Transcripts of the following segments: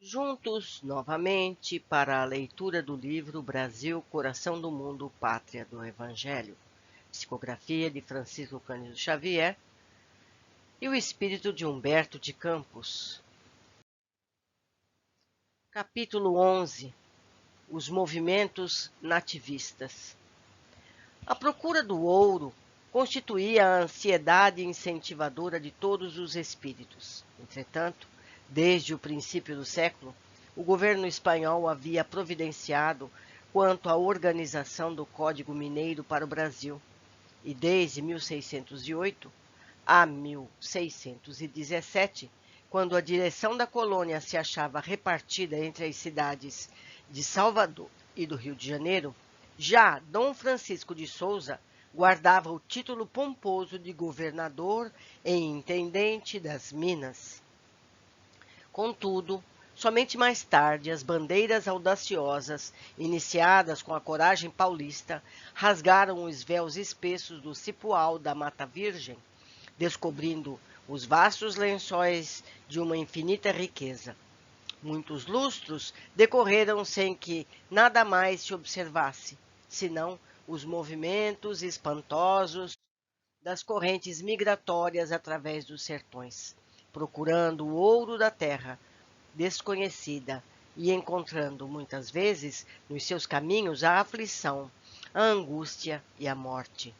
Juntos novamente para a leitura do livro Brasil, Coração do Mundo, Pátria do Evangelho, psicografia de Francisco Cândido Xavier e o espírito de Humberto de Campos. Capítulo 11. Os movimentos nativistas. A procura do ouro constituía a ansiedade incentivadora de todos os espíritos. Entretanto, desde o princípio do século, o governo espanhol havia providenciado quanto à organização do Código Mineiro para o Brasil, e desde 1608 a 1617, quando a direção da colônia se achava repartida entre as cidades de Salvador e do Rio de Janeiro, já Dom Francisco de Souza guardava o título pomposo de governador e intendente das Minas. Contudo, somente mais tarde as bandeiras audaciosas, iniciadas com a coragem paulista, rasgaram os véus espessos do cipoal da Mata Virgem, descobrindo os vastos lençóis de uma infinita riqueza. Muitos lustros decorreram sem que nada mais se observasse, senão os movimentos espantosos das correntes migratórias através dos sertões, procurando o ouro da terra desconhecida e encontrando muitas vezes nos seus caminhos a aflição, a angústia e a morte.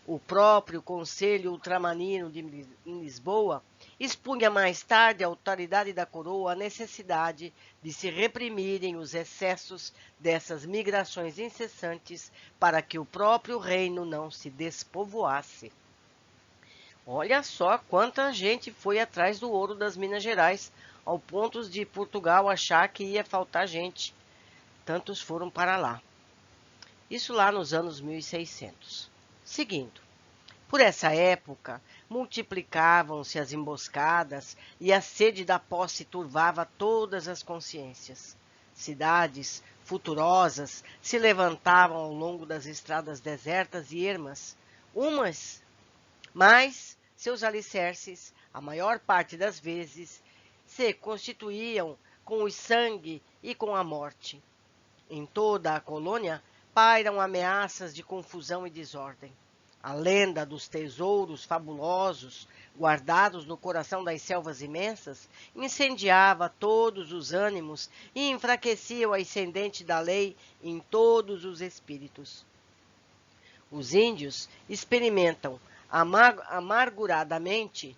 O próprio Conselho Ultramarino em Lisboa expunha mais tarde à autoridade da coroa a necessidade de se reprimirem os excessos dessas migrações incessantes para que o próprio reino não se despovoasse. Olha só quanta gente foi atrás do ouro das Minas Gerais, ao ponto de Portugal achar que ia faltar gente. Tantos foram para lá. Isso lá nos anos 1600. Seguindo. Por essa época, multiplicavam-se as emboscadas e a sede da posse turvava todas as consciências. Cidades futurosas se levantavam ao longo das estradas desertas e ermas, mas seus alicerces, a maior parte das vezes, se constituíam com o sangue e com a morte. Em toda a colônia pairam ameaças de confusão e desordem. A lenda dos tesouros fabulosos, guardados no coração das selvas imensas, incendiava todos os ânimos e enfraquecia o ascendente da lei em todos os espíritos. Os índios experimentam amarguradamente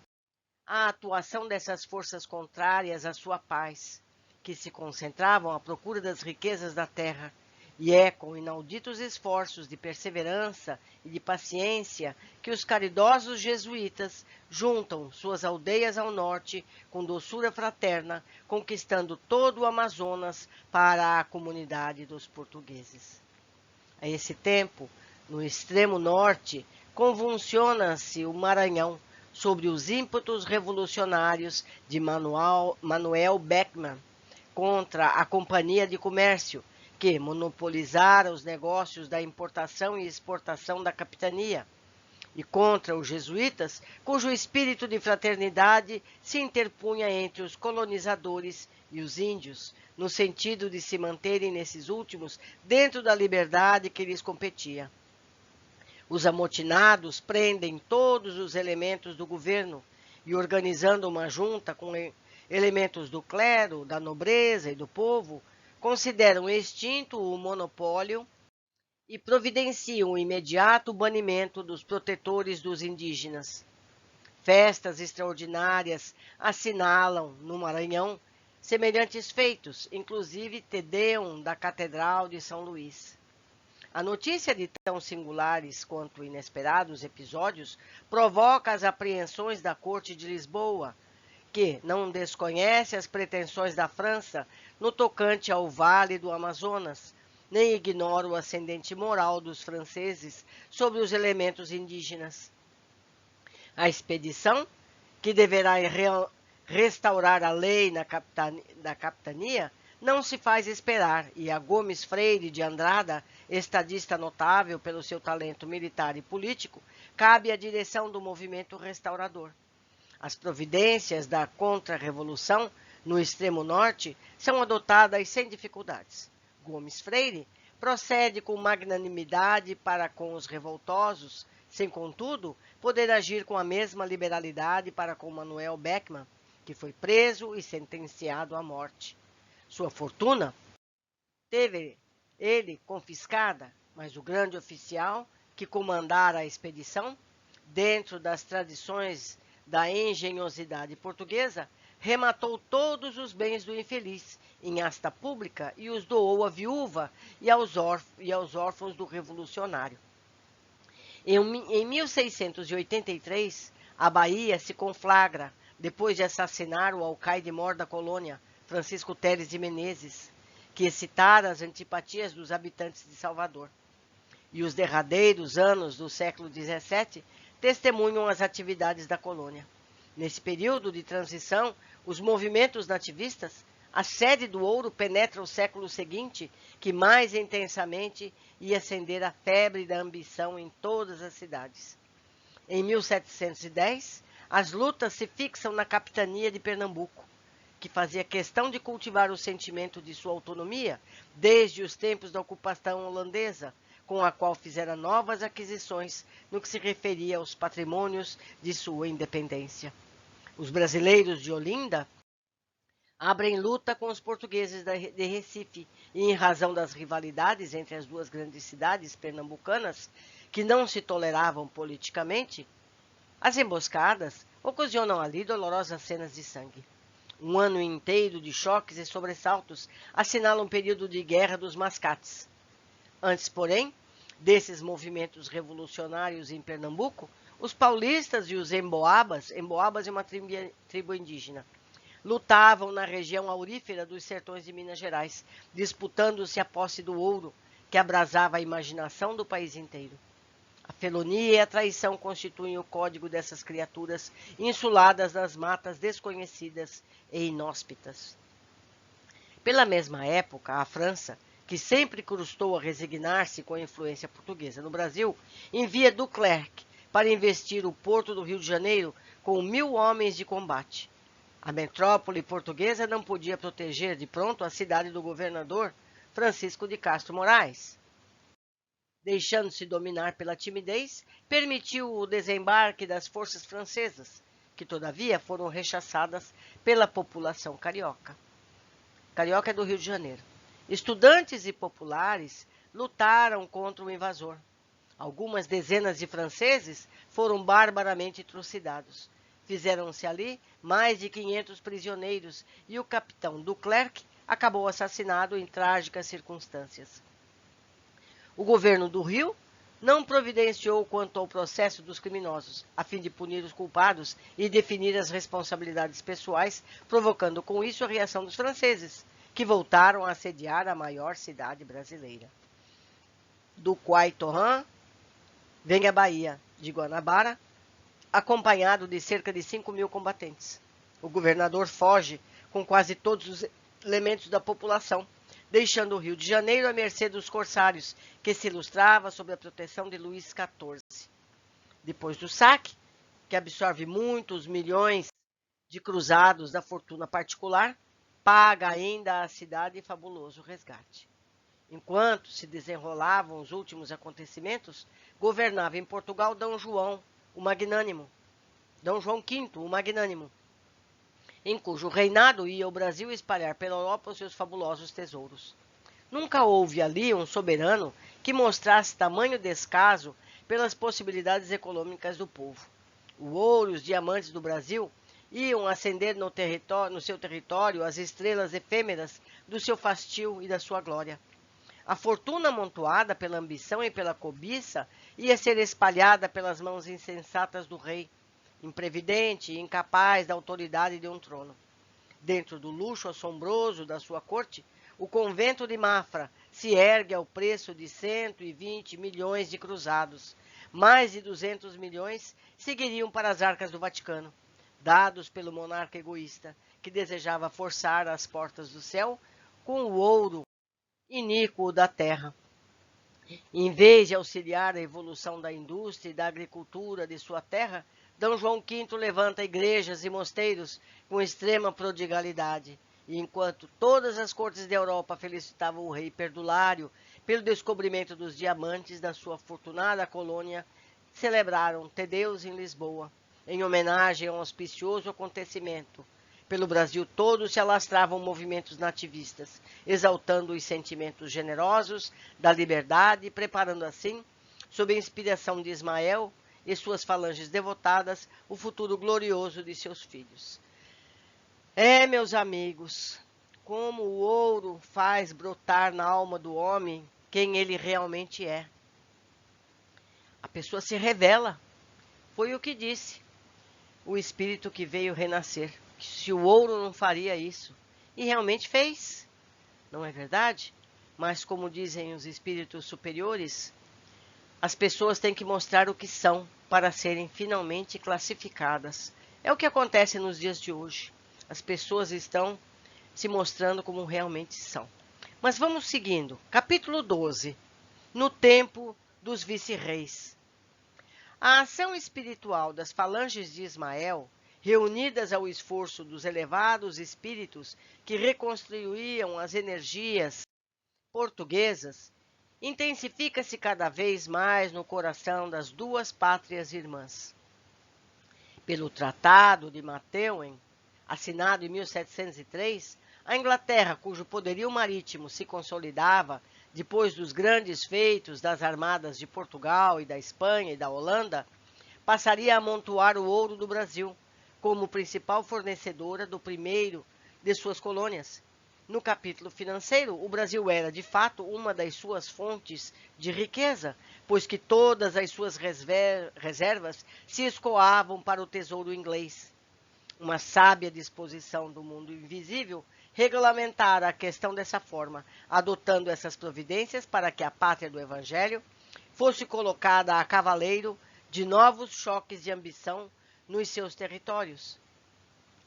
a atuação dessas forças contrárias à sua paz, que se concentravam à procura das riquezas da terra, e é com inauditos esforços de perseverança e de paciência que os caridosos jesuítas juntam suas aldeias ao norte com doçura fraterna, conquistando todo o Amazonas para a comunidade dos portugueses. A esse tempo, no extremo norte, convulsiona-se o Maranhão sobre os ímpetos revolucionários de Manuel Beckmann contra a Companhia de Comércio, que monopolizara os negócios da importação e exportação da capitania, e contra os jesuítas, cujo espírito de fraternidade se interpunha entre os colonizadores e os índios, no sentido de se manterem nesses últimos dentro da liberdade que lhes competia. Os amotinados prendem todos os elementos do governo e, organizando uma junta com elementos do clero, da nobreza e do povo, consideram extinto o monopólio e providenciam o imediato banimento dos protetores dos indígenas. Festas extraordinárias assinalam, no Maranhão, semelhantes feitos, inclusive Tedeum da Catedral de São Luís. A notícia de tão singulares quanto inesperados episódios provoca as apreensões da Corte de Lisboa, que não desconhece as pretensões da França no tocante ao Vale do Amazonas, nem ignora o ascendente moral dos franceses sobre os elementos indígenas. A expedição, que deverá restaurar a lei da capitania, não se faz esperar, e a Gomes Freire de Andrada, estadista notável pelo seu talento militar e político, cabe a direção do movimento restaurador. As providências da contra-revolução no extremo norte, são adotadas sem dificuldades. Gomes Freire procede com magnanimidade para com os revoltosos, sem, contudo, poder agir com a mesma liberalidade para com Manuel Beckmann, que foi preso e sentenciado à morte. Sua fortuna teve ele confiscada, mas o grande oficial que comandara a expedição, dentro das tradições da engenhosidade portuguesa, rematou todos os bens do infeliz em asta pública e os doou à viúva e aos órfãos do revolucionário. Em 1683, a Bahia se conflagra depois de assassinar o alcaide-mor da colônia, Francisco Teles de Menezes, que excitara as antipatias dos habitantes de Salvador. E os derradeiros anos do século XVII testemunham as atividades da colônia. Nesse período de transição, os movimentos nativistas, a sede do ouro penetra o século seguinte, que mais intensamente ia acender a febre da ambição em todas as cidades. Em 1710, as lutas se fixam na capitania de Pernambuco, que fazia questão de cultivar o sentimento de sua autonomia desde os tempos da ocupação holandesa, com a qual fizera novas aquisições no que se referia aos patrimônios de sua independência. Os brasileiros de Olinda abrem luta com os portugueses de Recife e, em razão das rivalidades entre as duas grandes cidades pernambucanas, que não se toleravam politicamente, as emboscadas ocasionam ali dolorosas cenas de sangue. Um ano inteiro de choques e sobressaltos assinala um período de guerra dos mascates. Antes, porém, desses movimentos revolucionários em Pernambuco, os paulistas e os emboabas é uma tribo indígena, lutavam na região aurífera dos sertões de Minas Gerais, disputando-se a posse do ouro, que abrasava a imaginação do país inteiro. A felonia e a traição constituem o código dessas criaturas insuladas nas matas desconhecidas e inóspitas. Pela mesma época, a França, que sempre custou a resignar-se com a influência portuguesa no Brasil, envia Duclerc para investir o porto do Rio de Janeiro com 1.000 homens de combate. A metrópole portuguesa não podia proteger de pronto a cidade do governador Francisco de Castro Moraes. Deixando-se dominar pela timidez, permitiu o desembarque das forças francesas, que todavia foram rechaçadas pela população carioca. Carioca é do Rio de Janeiro. Estudantes e populares lutaram contra o invasor. Algumas dezenas de franceses foram barbaramente trucidados. Fizeram-se ali mais de 500 prisioneiros e o capitão Duclerc acabou assassinado em trágicas circunstâncias. O governo do Rio não providenciou quanto ao processo dos criminosos, a fim de punir os culpados e definir as responsabilidades pessoais, provocando com isso a reação dos franceses, que voltaram a assediar a maior cidade brasileira. Do Quai-Torran vem a Bahia de Guanabara, acompanhado de cerca de 5.000 combatentes. O governador foge com quase todos os elementos da população, deixando o Rio de Janeiro à mercê dos corsários, que se ilustrava sob a proteção de Luís XIV. Depois do saque, que absorve muitos milhões de cruzados da fortuna particular, paga ainda à cidade fabuloso resgate. Enquanto se desenrolavam os últimos acontecimentos, governava em Portugal D. João V, o Magnânimo, em cujo reinado ia o Brasil espalhar pela Europa os seus fabulosos tesouros. Nunca houve ali um soberano que mostrasse tamanho descaso pelas possibilidades econômicas do povo. O ouro e os diamantes do Brasil iam acender no seu território as estrelas efêmeras do seu fastio e da sua glória. A fortuna amontoada pela ambição e pela cobiça ia ser espalhada pelas mãos insensatas do rei, imprevidente e incapaz da autoridade de um trono. Dentro do luxo assombroso da sua corte, o convento de Mafra se ergue ao preço de 120 milhões de cruzados. Mais de 200 milhões seguiriam para as arcas do Vaticano, dados pelo monarca egoísta, que desejava forçar as portas do céu com o ouro iníquo da terra. Em vez de auxiliar a evolução da indústria e da agricultura de sua terra, D. João V levanta igrejas e mosteiros com extrema prodigalidade, E enquanto todas as cortes da Europa felicitavam o rei Perdulário pelo descobrimento dos diamantes da sua afortunada colônia, celebraram Te Deus em Lisboa, em homenagem a um auspicioso acontecimento. Pelo Brasil todo se alastravam movimentos nativistas, exaltando os sentimentos generosos da liberdade, preparando assim, sob a inspiração de Ismael e suas falanges devotadas, o futuro glorioso de seus filhos. Meus amigos, como o ouro faz brotar na alma do homem quem ele realmente é. A pessoa se revela. Foi o que disse o espírito que veio renascer. Se o ouro não faria isso. E realmente fez. Não é verdade? Mas como dizem os espíritos superiores, as pessoas têm que mostrar o que são para serem finalmente classificadas. É o que acontece nos dias de hoje. As pessoas estão se mostrando como realmente são. Mas vamos seguindo. Capítulo 12. No tempo dos vice-reis. A ação espiritual das falanges de Ismael, reunidas ao esforço dos elevados espíritos que reconstruíam as energias portuguesas, intensifica-se cada vez mais no coração das duas pátrias irmãs. Pelo Tratado de Mateuem, assinado em 1703, a Inglaterra, cujo poderio marítimo se consolidava depois dos grandes feitos das armadas de Portugal e da Espanha e da Holanda, passaria a amontoar o ouro do Brasil como principal fornecedora do primeiro de suas colônias. No capítulo financeiro, o Brasil era, de fato, uma das suas fontes de riqueza, pois que todas as suas reservas se escoavam para o tesouro inglês. Uma sábia disposição do mundo invisível regulamentara a questão dessa forma, adotando essas providências para que a pátria do Evangelho fosse colocada a cavaleiro de novos choques de ambição nos seus territórios.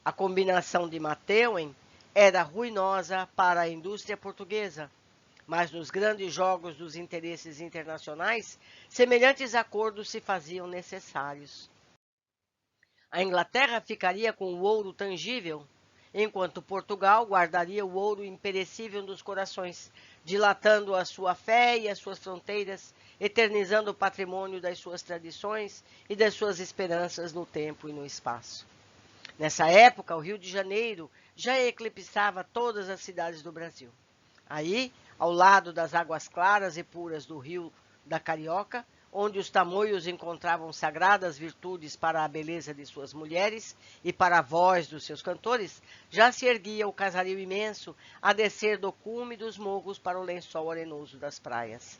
A combinação de Mateuem era ruinosa para a indústria portuguesa, mas nos grandes jogos dos interesses internacionais, semelhantes acordos se faziam necessários. A Inglaterra ficaria com o ouro tangível, enquanto Portugal guardaria o ouro imperecível dos corações, dilatando a sua fé e as suas fronteiras, eternizando o patrimônio das suas tradições e das suas esperanças no tempo e no espaço. Nessa época, o Rio de Janeiro já eclipsava todas as cidades do Brasil. Aí, ao lado das águas claras e puras do Rio da Carioca, onde os tamoios encontravam sagradas virtudes para a beleza de suas mulheres e para a voz dos seus cantores, já se erguia o casario imenso a descer do cume dos morros para o lençol arenoso das praias.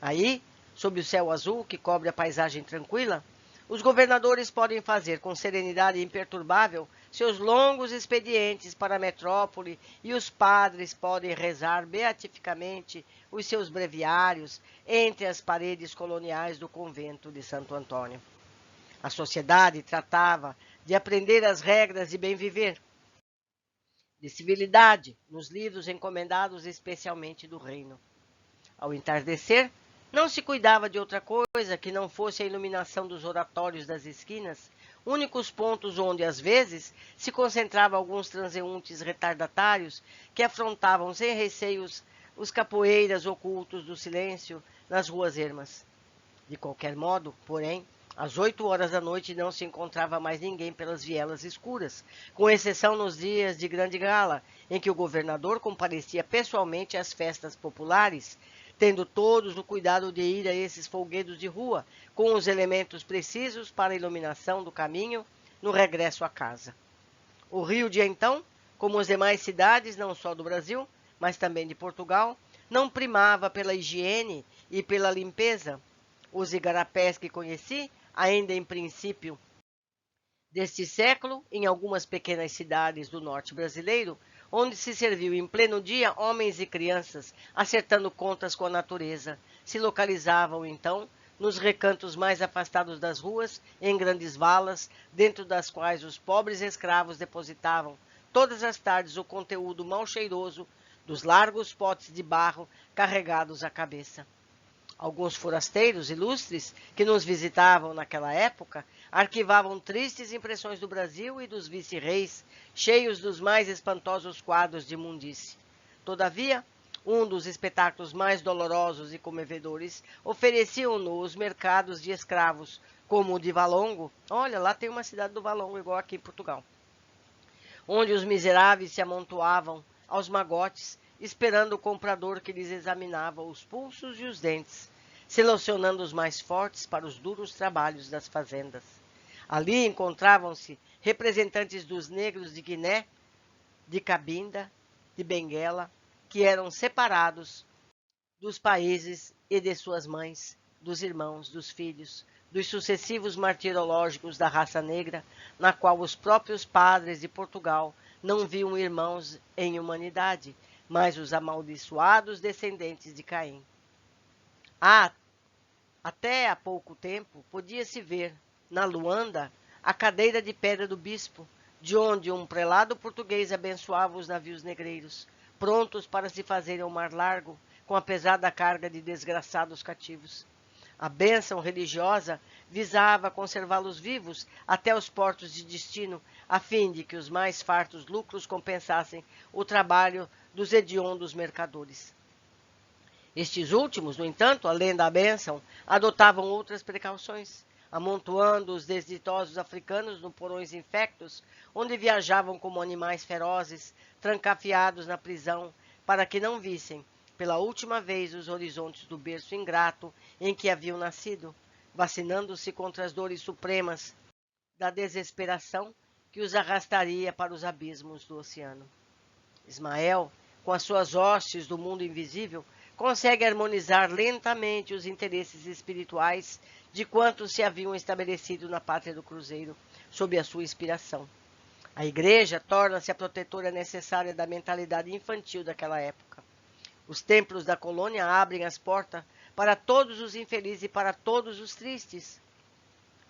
Aí, sob o céu azul que cobre a paisagem tranquila, os governadores podem fazer com serenidade imperturbável seus longos expedientes para a metrópole e os padres podem rezar beatificamente os seus breviários entre as paredes coloniais do convento de Santo Antônio. A sociedade tratava de aprender as regras de bem viver, de civilidade, nos livros encomendados especialmente do reino. Ao entardecer, não se cuidava de outra coisa que não fosse a iluminação dos oratórios das esquinas, únicos pontos onde, às vezes, se concentravam alguns transeuntes retardatários que afrontavam sem receios os capoeiras ocultos do silêncio nas ruas ermas. De qualquer modo, porém, às 8 horas da noite não se encontrava mais ninguém pelas vielas escuras, com exceção nos dias de grande gala, em que o governador comparecia pessoalmente às festas populares, tendo todos o cuidado de ir a esses folguedos de rua, com os elementos precisos para a iluminação do caminho no regresso à casa. O Rio de então, como as demais cidades, não só do Brasil, mas também de Portugal, não primava pela higiene e pela limpeza. Os igarapés que conheci, ainda em princípio deste século, em algumas pequenas cidades do norte brasileiro, onde se serviu em pleno dia homens e crianças, acertando contas com a natureza, se localizavam, então, nos recantos mais afastados das ruas, em grandes valas, dentro das quais os pobres escravos depositavam, todas as tardes, o conteúdo mal cheiroso dos largos potes de barro carregados à cabeça. Alguns forasteiros ilustres que nos visitavam naquela época arquivavam tristes impressões do Brasil e dos vice-reis, cheios dos mais espantosos quadros de imundície. Todavia, um dos espetáculos mais dolorosos e comovedores ofereciam-no os mercados de escravos, como o de Valongo. Olha, lá tem uma cidade do Valongo, igual aqui em Portugal, onde os miseráveis se amontoavam aos magotes, esperando o comprador que lhes examinava os pulsos e os dentes, selecionando os mais fortes para os duros trabalhos das fazendas. Ali encontravam-se representantes dos negros de Guiné, de Cabinda, de Benguela, que eram separados dos países e de suas mães, dos irmãos, dos filhos, dos sucessivos martirológicos da raça negra, na qual os próprios padres de Portugal não viam irmãos em humanidade, mas os amaldiçoados descendentes de Caim. Até há pouco tempo, podia-se ver, na Luanda, a cadeira de pedra do bispo, de onde um prelado português abençoava os navios negreiros, prontos para se fazerem ao mar largo, com a pesada carga de desgraçados cativos. A bênção religiosa visava conservá-los vivos até os portos de destino, a fim de que os mais fartos lucros compensassem o trabalho dos hediondos mercadores. Estes últimos, no entanto, além da bênção, adotavam outras precauções, amontoando os desditosos africanos no porões infectos, onde viajavam como animais ferozes, trancafiados na prisão, para que não vissem, pela última vez, os horizontes do berço ingrato em que haviam nascido, vacinando-se contra as dores supremas da desesperação que os arrastaria para os abismos do oceano. Ismael, com as suas hostes do mundo invisível, consegue harmonizar lentamente os interesses espirituais de quantos se haviam estabelecido na pátria do Cruzeiro, sob a sua inspiração. A Igreja torna-se a protetora necessária da mentalidade infantil daquela época. Os templos da colônia abrem as portas para todos os infelizes e para todos os tristes.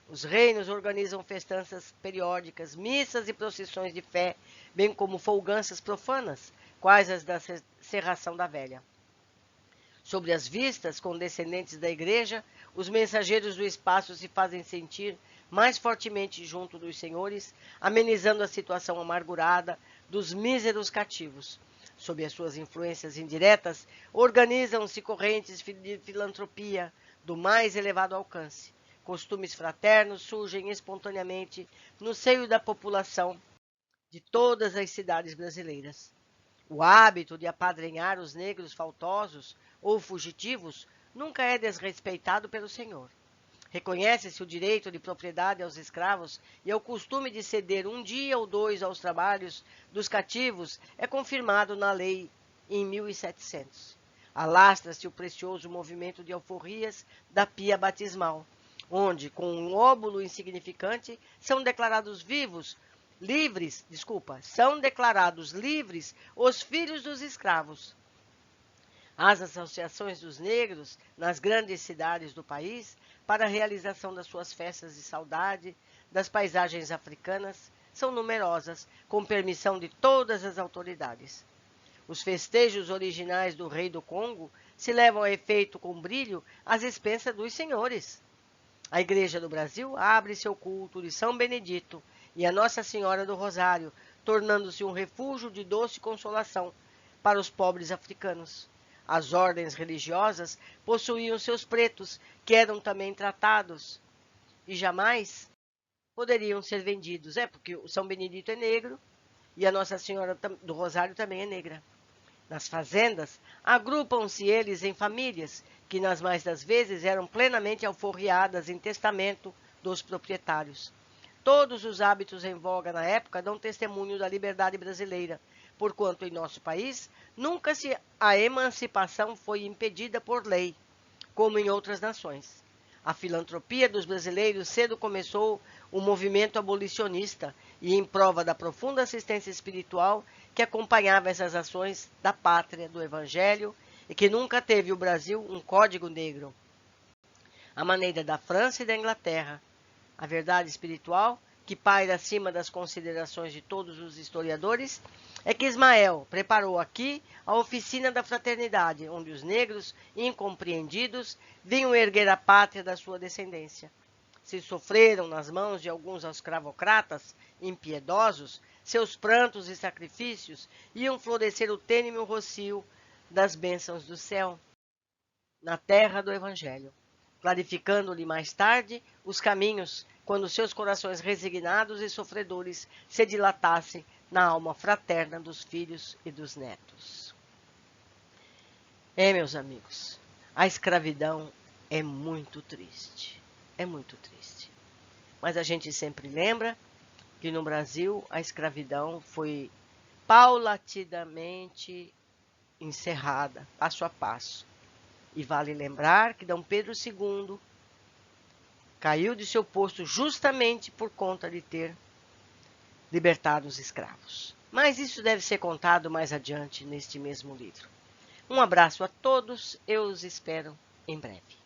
Os reinos organizam festanças periódicas, missas e procissões de fé, bem como folganças profanas, quais as da Cerração da Velha. Sobre as vistas condescendentes da igreja, os mensageiros do espaço se fazem sentir mais fortemente junto dos senhores, amenizando a situação amargurada dos míseros cativos. Sob as suas influências indiretas, organizam-se correntes de filantropia do mais elevado alcance. Costumes fraternos surgem espontaneamente no seio da população de todas as cidades brasileiras. O hábito de apadrinhar os negros faltosos ou fugitivos nunca é desrespeitado pelo Senhor. Reconhece-se o direito de propriedade aos escravos e o costume de ceder um dia ou dois aos trabalhos dos cativos é confirmado na lei em 1700. Alastra-se o precioso movimento de alforrias da pia batismal, onde, com um óbulo insignificante, são declarados livres os filhos dos escravos. As associações dos negros nas grandes cidades do país para a realização das suas festas de saudade das paisagens africanas são numerosas, com permissão de todas as autoridades. Os festejos originais do rei do Congo se levam a efeito com brilho às expensas dos senhores. A Igreja do Brasil abre seu culto de São Benedito e a Nossa Senhora do Rosário, tornando-se um refúgio de doce consolação para os pobres africanos. As ordens religiosas possuíam seus pretos, que eram também tratados e jamais poderiam ser vendidos. Porque o São Benedito é negro e a Nossa Senhora do Rosário também é negra. Nas fazendas, agrupam-se eles em famílias, que nas mais das vezes eram plenamente alforriadas em testamento dos proprietários. Todos os hábitos em voga na época dão testemunho da liberdade brasileira, porquanto em nosso país nunca a emancipação foi impedida por lei, como em outras nações. A filantropia dos brasileiros cedo começou o movimento abolicionista e em prova da profunda assistência espiritual que acompanhava essas ações da pátria, do Evangelho, e que nunca teve o Brasil um código negro, à maneira da França e da Inglaterra. A verdade espiritual que paira acima das considerações de todos os historiadores, é que Ismael preparou aqui a oficina da fraternidade, onde os negros, incompreendidos, vinham erguer a pátria da sua descendência. Se sofreram nas mãos de alguns escravocratas impiedosos, seus prantos e sacrifícios iam florescer o tênue rocio das bênçãos do céu na terra do Evangelho, clarificando-lhe mais tarde os caminhos, quando seus corações resignados e sofredores se dilatassem na alma fraterna dos filhos e dos netos. Meus amigos, a escravidão é muito triste. É muito triste. Mas a gente sempre lembra que no Brasil a escravidão foi paulatinamente encerrada, passo a passo. E vale lembrar que D. Pedro II caiu de seu posto justamente por conta de ter libertado os escravos. Mas isso deve ser contado mais adiante neste mesmo livro. Um abraço a todos, eu os espero em breve.